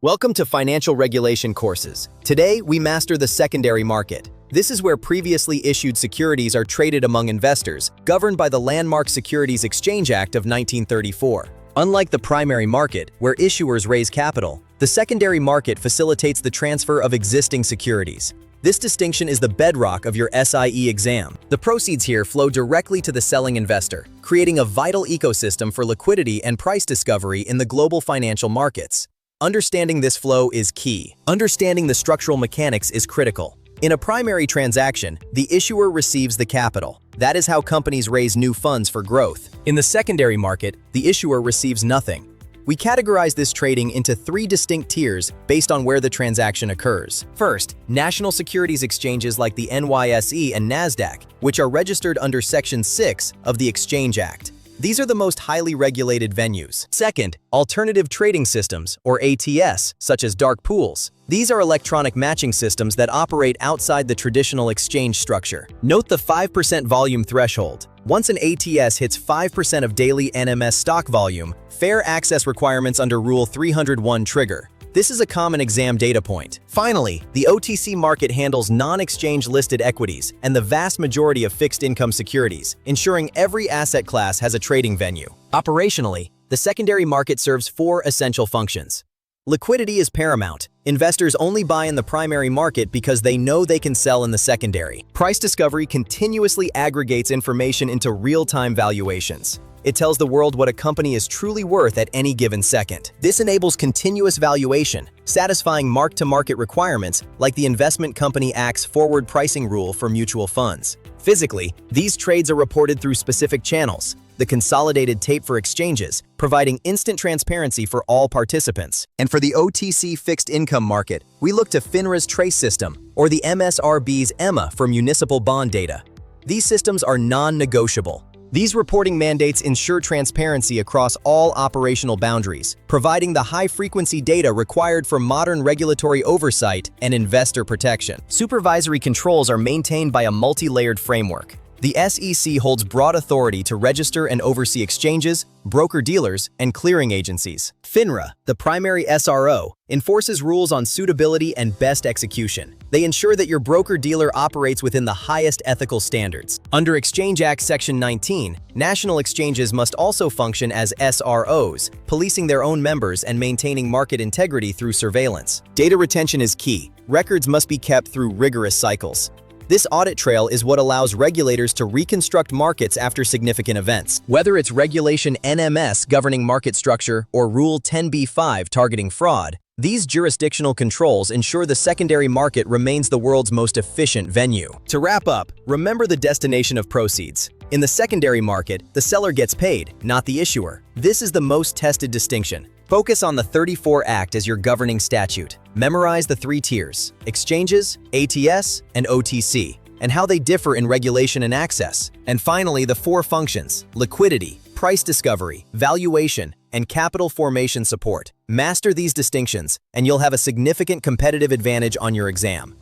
Welcome to Financial Regulation Courses. Today, we master the secondary market. This is where previously issued securities are traded among investors, governed by the landmark Securities Exchange Act of 1934. Unlike the primary market, where issuers raise capital, the secondary market facilitates the transfer of existing securities. This distinction is the bedrock of your SIE exam. The proceeds here flow directly to the selling investor, creating a vital ecosystem for liquidity and price discovery in the global financial markets. Understanding this flow is key. Understanding the structural mechanics is critical. In a primary transaction, the issuer receives the capital. That is how companies raise new funds for growth. In the secondary market, the issuer receives nothing. We categorize this trading into three distinct tiers based on where the transaction occurs. First, national securities exchanges like the NYSE and NASDAQ, which are registered under Section 6 of the Exchange Act. These are the most highly regulated venues. Second, alternative trading systems, or ATS, such as dark pools. These are electronic matching systems that operate outside the traditional exchange structure. Note the 5% volume threshold. Once an ATS hits 5% of daily NMS stock volume, fair access requirements under Rule 301 trigger. This is a common exam data point. Finally, the OTC market handles non-exchange listed equities and the vast majority of fixed income securities, ensuring every asset class has a trading venue. Operationally, the secondary market serves four essential functions. Liquidity is paramount. Investors only buy in the primary market because they know they can sell in the secondary. Price discovery continuously aggregates information into real-time valuations. It tells the world what a company is truly worth at any given second. This enables continuous valuation, satisfying mark-to-market requirements like the Investment Company Act's forward pricing rule for mutual funds. Physically, these trades are reported through specific channels, the Consolidated Tape for exchanges, providing instant transparency for all participants. And for the OTC fixed income market, we look to FINRA's Trace system or the MSRB's EMA for municipal bond data. These systems are non-negotiable. These reporting mandates ensure transparency across all operational boundaries, providing the high-frequency data required for modern regulatory oversight and investor protection. Supervisory controls are maintained by a multi-layered framework. The SEC holds broad authority to register and oversee exchanges, broker-dealers, and clearing agencies. FINRA, the primary SRO, enforces rules on suitability and best execution. They ensure that your broker-dealer operates within the highest ethical standards. Under Exchange Act Section 19, national exchanges must also function as SROs, policing their own members and maintaining market integrity through surveillance. Data retention is key. Records must be kept through rigorous cycles. This audit trail is what allows regulators to reconstruct markets after significant events. Whether it's Regulation NMS governing market structure or Rule 10b-5 targeting fraud, these jurisdictional controls ensure the secondary market remains the world's most efficient venue. To wrap up, remember the destination of proceeds. In the secondary market, the seller gets paid, not the issuer. This is the most tested distinction. Focus on the 34 Act as your governing statute. Memorize the three tiers: exchanges, ATS, and OTC, and how they differ in regulation and access. And finally, the four functions: liquidity, price discovery, valuation, and capital formation support. Master these distinctions, and you'll have a significant competitive advantage on your exam.